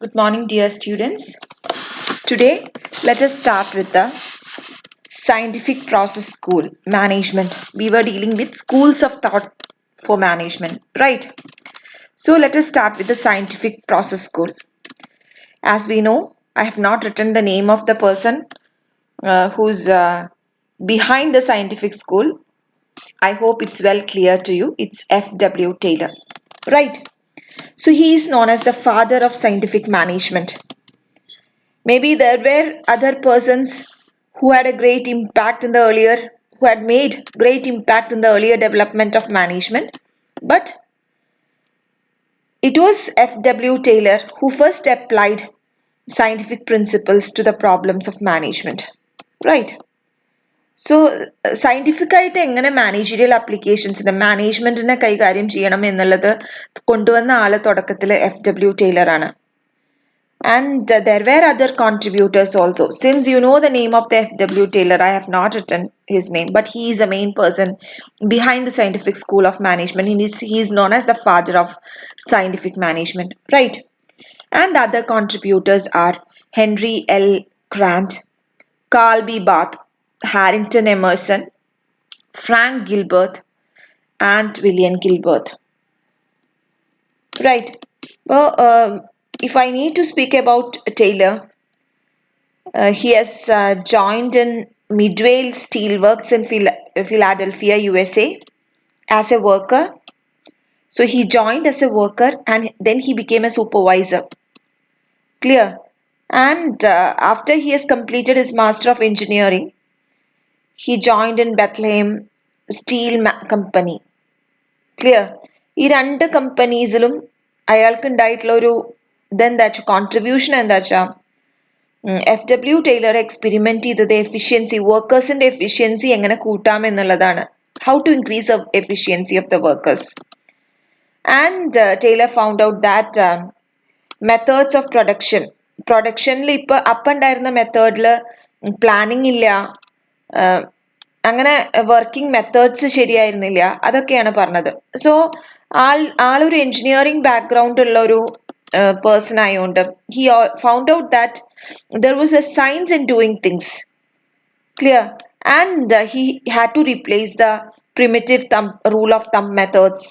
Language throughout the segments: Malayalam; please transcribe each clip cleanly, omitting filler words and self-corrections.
Good morning, dear students. Today, let us start with the scientific process school management. We were dealing with schools of thought for management, right? So, let us start with the scientific process school. As we know, I have not written the name of the person who's behind the scientific school. I hope it's well clear to you. It's F.W. Taylor, right? So, he is known as the father of scientific management. Maybe there were other persons who had a great impact in the earlier, who had made great impact in the earlier development of management. But it was F.W. Taylor who first applied scientific principles to the problems of management. Right. So സയൻറ്റിഫിക്കായിട്ട് എങ്ങനെ മാനേജീരിയൽ അപ്ലിക്കേഷൻസിന് മാനേജ്മെന്റിനെ കൈകാര്യം ചെയ്യണം എന്നുള്ളത് കൊണ്ടുവന്ന ആള് തുടക്കത്തിൽ F.W. Taylor ആണ്. And there were other contributors also. Since you know the name of the F.W. Taylor, I have not written his name, but he is the main person behind the scientific school of management. He is known as the father of scientific management, right? And other contributors are Henry L. Grant, Carl B. Barth, Harrington Emerson, Frank Gilbert, and William Gilbert. Right. Well, if I need to speak about Taylor, he has joined in Midway Steelworks in Philadelphia, USA as a worker. So he joined as a worker and then he became a supervisor. Clear? And after he has completed his Master of Engineering, he joined in Bethlehem Steel Company. Clear? ഈ രണ്ട് കമ്പനീസിലും അയാൾക്കുണ്ടായിട്ടുള്ള ഒരു ഇതെന്താ വെച്ചാൽ കോൺട്രിബ്യൂഷൻ എന്താ വെച്ചാൽ F.W. Taylor എക്സ്പെരിമെന്റ് ചെയ്തത് എഫിഷ്യൻസി വർക്കേഴ്സിന്റെ എഫിഷ്യൻസി എങ്ങനെ കൂട്ടാം എന്നുള്ളതാണ്. How to increase the efficiency of the workers. And Taylor found out that methods of പ്രൊഡക്ഷനിൽ ഇപ്പൊ ഉണ്ടായിരുന്ന മെത്തേഡിൽ പ്ലാനിങ് ഇല്ല, അങ്ങനെ വർക്കിംഗ് മെത്തേഡ്സ് ശരിയായിരുന്നില്ല, അതൊക്കെയാണ് പറഞ്ഞത്. സോ ആളൊരു എഞ്ചിനീയറിംഗ് ബാക്ക്ഗ്രൗണ്ട് ഉള്ള ഒരു person ആയതുകൊണ്ട് he found out that there was a science in doing things. Clear? And he had to replace the primitive rule of thumb methods.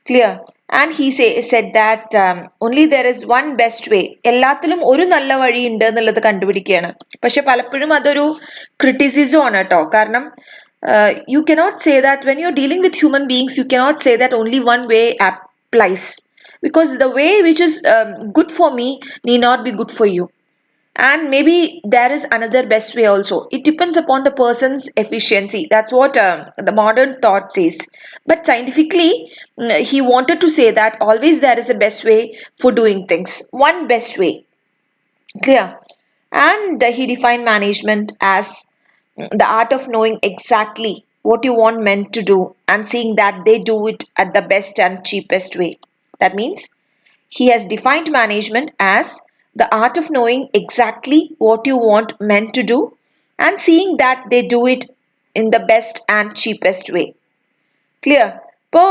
Clear? And he said that only there is one best way. എല്ലാത്തിലും ഒരു നല്ല വഴി ഉണ്ട് എന്നുള്ളത് കണ്ടുപിടിക്കുകയാണ്. പക്ഷെ പലപ്പോഴും അതൊരു ക്രിറ്റിസിസം ആണ് കേട്ടോ. കാരണം you cannot say that when you're dealing with human beings, you cannot say that only one way applies. Because the way which is good for me need not be good for you. And maybe there is another best way also. It depends upon the person's efficiency. That's what the modern thought says. But scientifically, he wanted to say that always there is a best way for doing things. One best way. Clear? And he defined management as the art of knowing exactly what you want men to do and seeing that they do it at the best and cheapest way. That means he has defined management as the art of knowing exactly what you want men to do and seeing that they do it in the best and cheapest way. Clear? ഇപ്പോൾ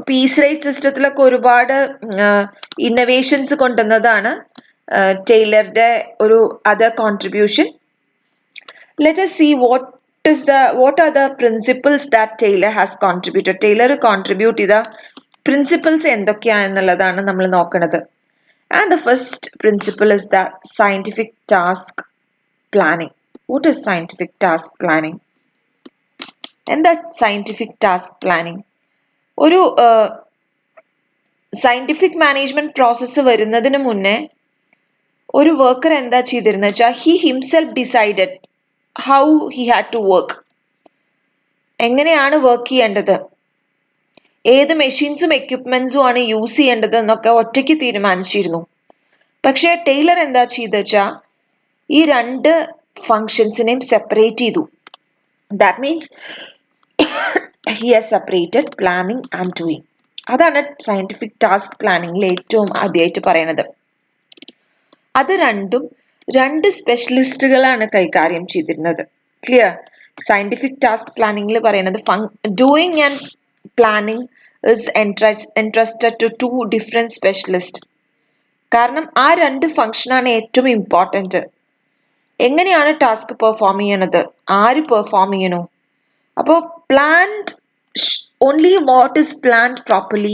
പീസ് റേറ്റ് സിസ്റ്റത്തിലൊക്കെ ഒരുപാട് ഇന്നവേഷൻസ് കൊണ്ടുവന്നതാണ് ടൈലറുടെ ഒരു other contribution. Let us see what are the principles that Taylor has contributed. Taylor contribute ചെയ്ത പ്രിൻസിപ്പിൾസ് എന്തൊക്കെയാണെന്നുള്ളതാണ് നമ്മൾ നോക്കുന്നത്. And the first principle is the scientific task planning. What is scientific task planning? എന്താ സയന്റിഫിക് ടാസ്ക് പ്ലാനിങ്? ഒരു സയന്റിഫിക് മാനേജ്മെന്റ് പ്രോസസ്സ് വരുന്നതിന് മുന്നേ ഒരു വർക്കർ എന്താ ചെയ്തിരുന്നത് വെച്ചാൽ he himself decided how he had to work. എങ്ങനെയാണ് വർക്ക് ചെയ്യേണ്ടത്, ഏത് മെഷീൻസും എക്യുപ്മെന്റ്സും ആണ് യൂസ് ചെയ്യേണ്ടത് എന്നൊക്കെ ഒറ്റയ്ക്ക് തീരുമാനിച്ചിരുന്നു. പക്ഷേ ടൈലർ എന്താ ചെയ്തെന്ന് വെച്ചാൽ ഈ രണ്ട് ഫങ്ഷൻസിനെയും സെപ്പറേറ്റ് ചെയ്തു. That means he has separated planning and doing. അതാണ് സയന്റിഫിക് ടാസ്ക് പ്ലാനിങ്ങിൽ ഏറ്റവും ആദ്യമായിട്ട് പറയുന്നത്. അത് രണ്ടും രണ്ട് സ്പെഷ്യലിസ്റ്റുകളാണ് കൈകാര്യം ചെയ്തിരുന്നത്. ക്ലിയർ? സയന്റിഫിക് ടാസ്ക് പ്ലാനിങ്ങിൽ പറയുന്നത് doing and planning is entrusted to two different specialists. കാരണം ആ രണ്ട് ഫംഗ്ഷനാണ് ഏറ്റവും ഇമ്പോർട്ടൻറ്റ്. എങ്ങനെയാണ് ടാസ്ക് പെർഫോം ചെയ്യണത്, ആര് പെർഫോം ചെയ്യണു. അപ്പോൾ planned only what is planned properly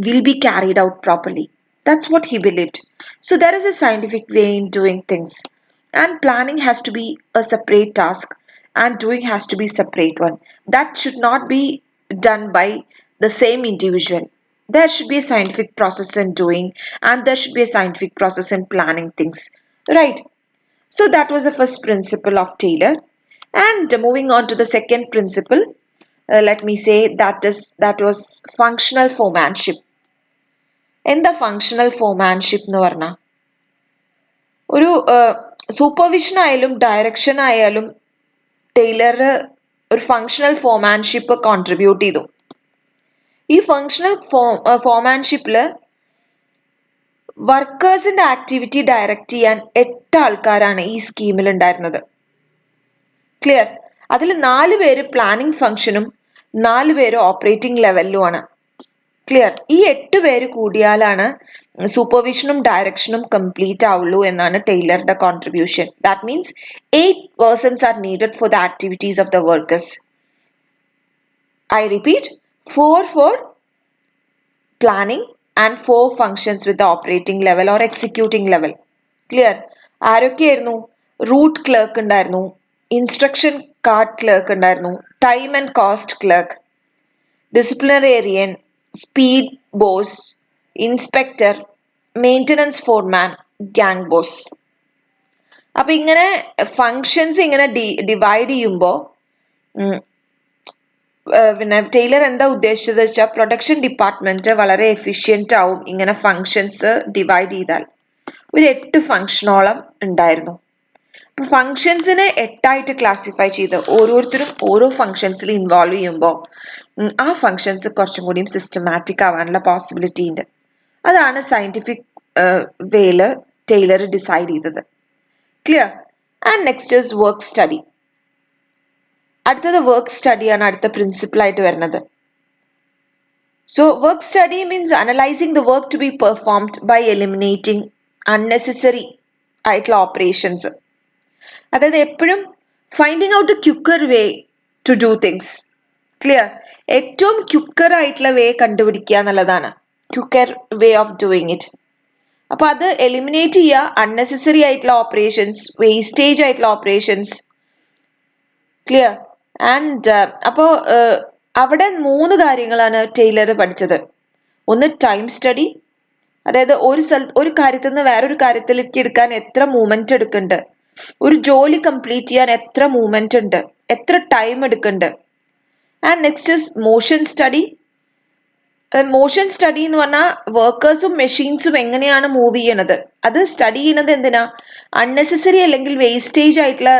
will be carried out properly. That's what he believed. So there is a scientific way in doing things, and planning has to be a separate task and doing has to be separate one. That should not be done by the same individual. There should be a scientific process in doing, and there should be a scientific process in planning things, right? So that was the first principle of Taylor. And moving on to the second principle, let me say that was functional foremanship. എന്താ ഫങ്ഷണൽ ഫോമാൻഷിപ്പ് എന്ന് പറഞ്ഞാൽ, ഒരു സൂപ്പർവിഷൻ ആയാലും ഡയറക്ഷൻ ആയാലും ടൈലർ ഒരു ഫങ്ഷണൽ ഫോമാൻഷിപ്പ് കോൺട്രിബ്യൂട്ട് ചെയ്തു. ഈ ഫങ്ഷണൽ ഫോമാൻഷിപ്പിൽ വർക്കേഴ്സിന്റെ ആക്ടിവിറ്റി ഡയറക്റ്റ് ചെയ്യാൻ 8 ആൾക്കാരാണ് ഈ സ്കീമിൽ ഉണ്ടായിരുന്നത്. ക്ലിയർ? അതിൽ 4 പേര് പ്ലാനിംഗ് ഫംഗ്ഷനും 4 പേര് ഓപ്പറേറ്റിംഗ് ലെവലിലുമാണ്. ക്ലിയർ? ഈ 8 പേര് കൂടിയാലാണ് സൂപ്പർവിഷനും ഡയറക്ഷനും കംപ്ലീറ്റ് ആവുള്ളൂ എന്നാണ് ടൈലറുടെ contribution. That means 8 persons are needed for the activities of the workers. I repeat, 4 for planning and 4 functions with the operating level or executing level. Clear? ആരൊക്കെയായിരുന്നു? റൂട്ട് ക്ലർക്ക് ഉണ്ടായിരുന്നു, ഇൻസ്ട്രക്ഷൻ കാർഡ് ക്ലർക്ക് ഉണ്ടായിരുന്നു, time and cost clerk, disciplinarian, speed boss, inspector, maintenance foreman, gang boss. അപ്പൊ ഇങ്ങനെ ഫങ്ഷൻസ് ഇങ്ങനെ ഡിവൈഡ് ചെയ്യുമ്പോൾ പിന്നെ ടൈലർ എന്താ ഉദ്ദേശിച്ചത് വെച്ചാൽ പ്രൊഡക്ഷൻ ഡിപ്പാർട്ട്മെന്റ് വളരെ എഫിഷ്യന്റ് ആവും ഇങ്ങനെ ഫങ്ഷൻസ് ഡിവൈഡ് ചെയ്താൽ. ഒരു 8 ഫങ്ഷനോളം ഉണ്ടായിരുന്നു. അപ്പൊ ഫങ്ഷൻസിനെ 8ആയിട്ട് ക്ലാസിഫൈ ചെയ്ത് ഓരോരുത്തരും ഓരോ ഫങ്ഷൻസിൽ ഇൻവോൾവ് ചെയ്യുമ്പോൾ ആ ഫങ്ഷൻസ് കുറച്ചും കൂടിയും സിസ്റ്റമാറ്റിക് ആവാനുള്ള പോസിബിലിറ്റി ഉണ്ട്. അതാണ് സയന്റിഫിക് വേയില് ടൈലർ ഡിസൈഡ് ചെയ്തത്. Clear? And next is work study. അടുത്തത് വർക്ക് സ്റ്റഡിയാണ് അടുത്ത പ്രിൻസിപ്പിൾ ആയിട്ട് വരുന്നത്. So work study means analysing the work to be performed by eliminating unnecessary ആയിട്ടുള്ള ഓപ്പറേഷൻസ്. അതായത് എപ്പോഴും finding out a quicker way to do things. Clear? ഏറ്റവും ക്യുക്കർ ആയിട്ടുള്ള വേ കണ്ടുപിടിക്കുക എന്നുള്ളതാണ് quicker way of doing it. അപ്പൊ അത് എലിമിനേറ്റ് ചെയ്യുക അൺനെസസറി ആയിട്ടുള്ള ഓപ്പറേഷൻസ്, വേസ്റ്റേജ് ആയിട്ടുള്ള ഓപ്പറേഷൻസ്. ക്ലിയർ? ആൻഡ് അപ്പോൾ അവിടെ 3 കാര്യങ്ങളാണ് ടൈലർ പഠിച്ചത്. ഒന്ന് ടൈം സ്റ്റഡി, അതായത് ഒരു കാര്യത്തിൽ നിന്ന് വേറൊരു കാര്യത്തിലേക്ക് എടുക്കാൻ എത്ര മൂവ്മെന്റ് എടുക്കുന്നുണ്ട്, ഒരു ജോലി കംപ്ലീറ്റ് ചെയ്യാൻ എത്ര മൂവ്മെന്റ് ഉണ്ട്, എത്ര ടൈം എടുക്കുന്നുണ്ട്. And next is motion study. Motion study എന്ന് പറഞ്ഞാൽ വർക്കേഴ്സും മെഷീൻസും എങ്ങനെയാണ് മൂവ് ചെയ്യണത്, അത് സ്റ്റഡി ചെയ്യുന്നത് എന്തിനാ? അൺനെസസറി അല്ലെങ്കിൽ വേസ്റ്റേജ് ആയിട്ടുള്ള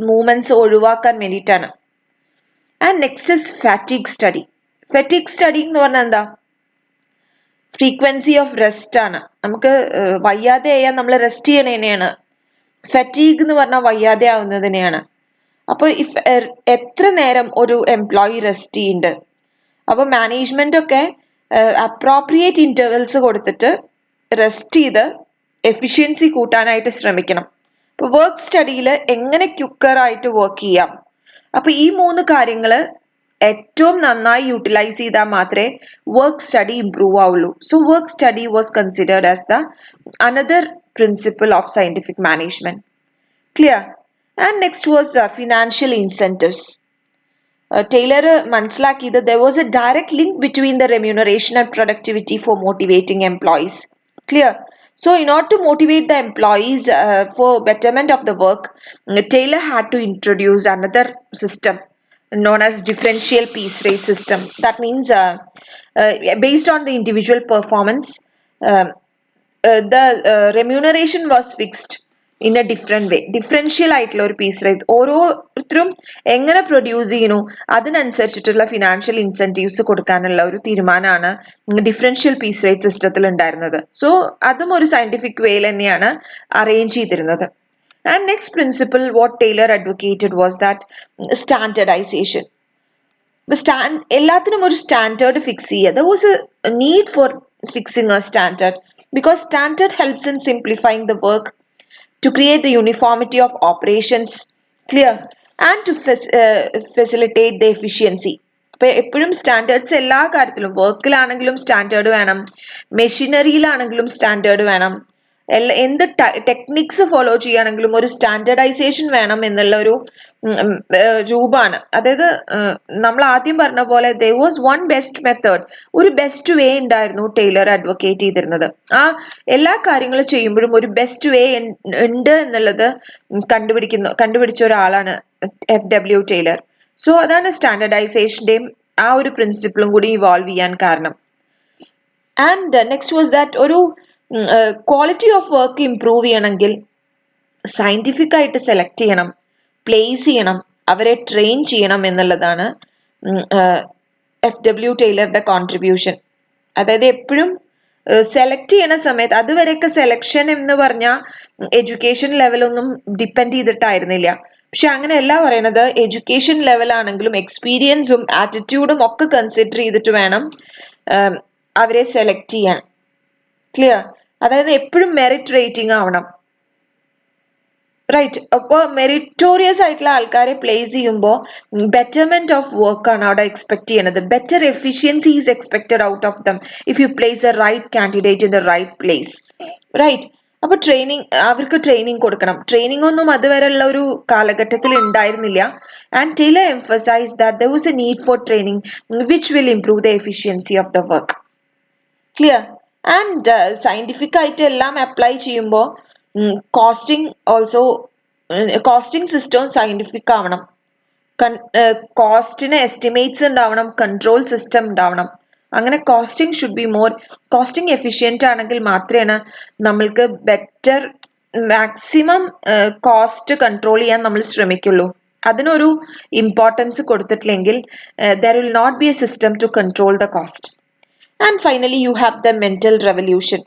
മൂവ്മെന്റ്സ് ഒഴിവാക്കാൻ വേണ്ടിയിട്ടാണ്. And next is fatigue study. Fatigue study എന്ന് പറഞ്ഞാൽ എന്താ? ഫ്രീക്വൻസി ഓഫ് റെസ്റ്റ് ആണ്. നമുക്ക് വയ്യാതെ ആയാൽ നമ്മൾ റെസ്റ്റ് ചെയ്യണേനെയാണ്. ഫാറ്റീഗ് എന്ന് പറഞ്ഞാൽ വയ്യാതെ ആവുന്നതിനെയാണ്. അപ്പോൾ എത്ര നേരം ഒരു എംപ്ലോയി റെസ്റ്റ് ചെയ്യുന്നുണ്ട്. അപ്പോൾ മാനേജ്മെന്റ് ഒക്കെ അപ്രോപ്രിയേറ്റ് ഇന്റർവെൽസ് കൊടുത്തിട്ട് റെസ്റ്റ് ചെയ്ത് എഫിഷ്യൻസി കൂട്ടാനായിട്ട് ശ്രമിക്കണം. അപ്പോൾ വർക്ക് സ്റ്റഡിയിൽ എങ്ങനെ ക്യുക്കറായിട്ട് വർക്ക് ചെയ്യാം. അപ്പൊ ഈ 3 കാര്യങ്ങൾ ഏറ്റവും നന്നായി യൂട്ടിലൈസ് ചെയ്താൽ മാത്രമേ വർക്ക് സ്റ്റഡി ഇംപ്രൂവ് ആവുള്ളൂ. So work study was considered as the another principle of scientific management. Clear? And next was financial incentives. Taylor മനസ്സിലാക്കിയത് there was a direct link between the remuneration and productivity for motivating employees. Clear? So in order to motivate the employees for betterment of the work, Taylor had to introduce another system known as differential piece rate system. That means based on the individual performance, the remuneration was fixed in a different way. Differential ആയിട്ടുള്ള ഒരു പീസ് റേറ്റ് ഓരോരുത്തരും എങ്ങനെ പ്രൊഡ്യൂസ് ചെയ്യുന്നു അതിനനുസരിച്ചിട്ടുള്ള ഫിനാൻഷ്യൽ ഇൻസെന്റീവ്സ് കൊടുക്കാനുള്ള ഒരു തീരുമാനമാണ് ഡിഫറൻഷ്യൽ പീസ് റേറ്റ് സിസ്റ്റത്തിൽ ഉണ്ടായിരുന്നത്. സോ അതും ഒരു സയന്റിഫിക് വേയിൽ തന്നെയാണ് അറേഞ്ച് ചെയ്തിരുന്നത്. And next principle what Taylor advocated was that standardisation. എല്ലാത്തിനും ഒരു സ്റ്റാൻഡേർഡ് ഫിക്സ് ചെയ്യുക. There was a need for fixing a standard. because standard helps in simplifying the work, to create the uniformity of operations, clear, and to facilitate the efficiency. അപ്പോൾ എപ്പോഴും സ്റ്റാൻഡേർഡ്സ് എല്ലാ കാര്യത്തിലും വർക്കിലാണെങ്കിലും സ്റ്റാൻഡേർഡ് വേണം, മെഷീനറിയിലാണെങ്കിലും സ്റ്റാൻഡേർഡ് വേണം, എന്ത് ടെക്നിക്സ് ഫോളോ ചെയ്യുകയാണെങ്കിലും ഒരു സ്റ്റാൻഡേർഡൈസേഷൻ വേണം എന്നുള്ള ഒരു രൂപമാണ്. അതായത് നമ്മൾ ആദ്യം പറഞ്ഞ പോലെ there was one best method, ഒരു ബെസ്റ്റ് വേ ഉണ്ടായിരുന്നു ടൈലർ അഡ്വക്കേറ്റ് ചെയ്തിരുന്നത്. ആ എല്ലാ കാര്യങ്ങളും ചെയ്യുമ്പോഴും ഒരു ബെസ്റ്റ് വേ ഉണ്ട് എന്നുള്ളത് കണ്ടുപിടിച്ച ഒരാളാണ് FW ടൈലർ. സോ അതാണ് സ്റ്റാൻഡേർഡൈസേഷന്റെയും ആ ഒരു പ്രിൻസിപ്പിളും കൂടി ഇവോൾവ് ചെയ്യാൻ കാരണം. ആൻഡ് നെക്സ്റ്റ് വാസ് ദാറ്റ് ഒരു ക്വാളിറ്റി ഓഫ് വർക്ക് ഇംപ്രൂവ് ചെയ്യണമെങ്കിൽ സയന്റിഫിക് ആയിട്ട് സെലക്ട് ചെയ്യണം, പ്ലേസ് ചെയ്യണം, അവരെ ട്രെയിൻ ചെയ്യണം എന്നുള്ളതാണ് FW ടൈലറുടെ കോൺട്രിബ്യൂഷൻ. അതായത് എപ്പോഴും സെലക്ട് ചെയ്യണ സമയത്ത്, അതുവരെയൊക്കെ സെലക്ഷൻ എന്ന് പറഞ്ഞാൽ എഡ്യൂക്കേഷൻ ലെവലൊന്നും ഡിപ്പെൻഡ് ചെയ്തിട്ടായിരുന്നില്ല. പക്ഷെ അങ്ങനെയല്ല പറയണത്, എഡ്യൂക്കേഷൻ ലെവലാണെങ്കിലും എക്സ്പീരിയൻസും ആറ്റിറ്റ്യൂഡും ഒക്കെ കൺസിഡർ ചെയ്തിട്ട് വേണം അവരെ സെലക്ട് ചെയ്യാൻ. ക്ലിയർ? അതായത് എപ്പോഴും മെറിറ്റ് റേറ്റിംഗ് ആവണം. റൈറ്റ്. അപ്പോൾ മെറിറ്റോറിയസ് ആയിട്ടുള്ള ആൾക്കാരെ പ്ലേസ് ചെയ്യുമ്പോൾ ബെറ്റർമെന്റ് ഓഫ് വർക്കാണ് അവിടെ എക്സ്പെക്ട് ചെയ്യണത്. Better efficiency is expected out of them if you place a right candidate in the right place. Right. അപ്പൊ അവർക്ക് ട്രെയിനിങ് കൊടുക്കണം. ട്രെയിനിങ് ഒന്നും അതുവരെയുള്ള ഒരു കാലഘട്ടത്തിൽ ഉണ്ടായിരുന്നില്ല. And Taylor emphasise that there was a need for training which will improve the efficiency of the work. Clear? And scientific ആയിട്ട് എല്ലാം അപ്ലൈ ചെയ്യുമ്പോൾ costing also, costing system scientific ആവണം, കോസ്റ്റിന് എസ്റ്റിമേറ്റ്സ് ഉണ്ടാവണം, കൺട്രോൾ സിസ്റ്റം ഉണ്ടാവണം. അങ്ങനെ costing should be more costing efficient ആണെങ്കിൽ മാത്രമേ നമ്മൾക്ക് ബെറ്റർ മാക്സിമം കോസ്റ്റ് കൺട്രോൾ ചെയ്യാൻ നമ്മൾ ശ്രമിക്കുള്ളൂ. അതിനൊരു importance കൊടുത്തിട്ടില്ലെങ്കിൽ there will not be a system to control the cost. And finally you have the mental revolution.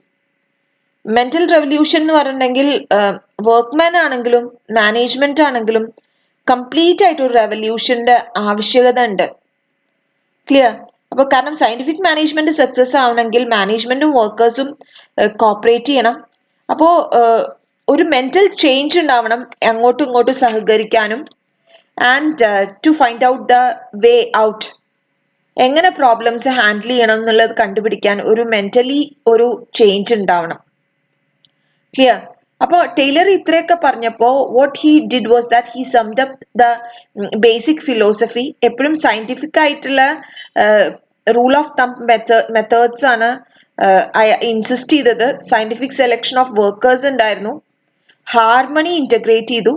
Mental revolution എന്ന് പറഞ്ഞിട്ടുണ്ടെങ്കിൽ വർക്ക്മാൻ ആണെങ്കിലും മാനേജ്മെന്റ് ആണെങ്കിലും കംപ്ലീറ്റ് ആയിട്ട് ഒരു റെവല്യൂഷന്റെ ആവശ്യകത ഉണ്ട്. ക്ലിയർ? അപ്പോൾ കാരണം സയന്റിഫിക് മാനേജ്മെന്റ് സക്സസ് ആവണമെങ്കിൽ മാനേജ്മെന്റും വർക്കേഴ്സും കോപ്പറേറ്റ് ചെയ്യണം. അപ്പോൾ ഒരു മെന്റൽ ചേഞ്ച് ഉണ്ടാവണം, അങ്ങോട്ടും ഇങ്ങോട്ടും സഹകരിക്കാനും. And to find out the way out, എങ്ങനെ പ്രോബ്ലംസ് ഹാൻഡിൽ ചെയ്യണം എന്നുള്ളത് കണ്ടുപിടിക്കാൻ ഒരു മെന്റലി ഒരു ചേഞ്ച് ഉണ്ടാവണം. ക്ലിയർ? അപ്പോൾ ടൈലർ ഇത്രയൊക്കെ പറഞ്ഞപ്പോൾ what he did was that he summed up the basic philosophy. എപ്പോഴും സയന്റിഫിക് ആയിട്ടുള്ള റൂൾ ഓഫ് തമ്പ് മെത്തേഡ്സ് ആണ് ഇൻസിസ്റ്റ് ചെയ്തത്. സയന്റിഫിക് സെലക്ഷൻ ഓഫ് വർക്കേഴ്സ് ഉണ്ടായിരുന്നു, ഹാർമണി ഇന്റഗ്രേറ്റ് ചെയ്തു,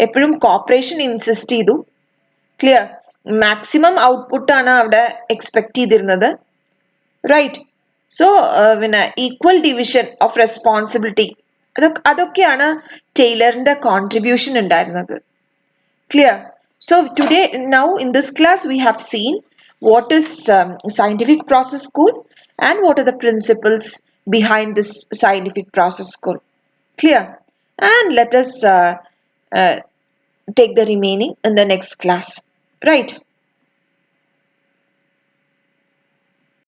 എപ്പോഴും കോപ്പറേഷൻ ഇൻസിസ്റ്റ് ചെയ്തു. ക്ലിയർ? മാക്സിമം ഔട്ട്പുട്ടാണ് അവിടെ എക്സ്പെക്ട് ചെയ്തിരുന്നത്. റൈറ്റ്. സോ പിന്നെ ഈക്വൽ ഡിവിഷൻ ഓഫ് റെസ്പോൺസിബിലിറ്റി, അതൊക്കെയാണ് ടൈലറിന്റെ കോൺട്രിബ്യൂഷൻ ഉണ്ടായിരുന്നത്. Clear? So today now in this class we have seen what is scientific process school and what are the principles behind this scientific process school. Clear? And let us take the remaining in the next class. Right?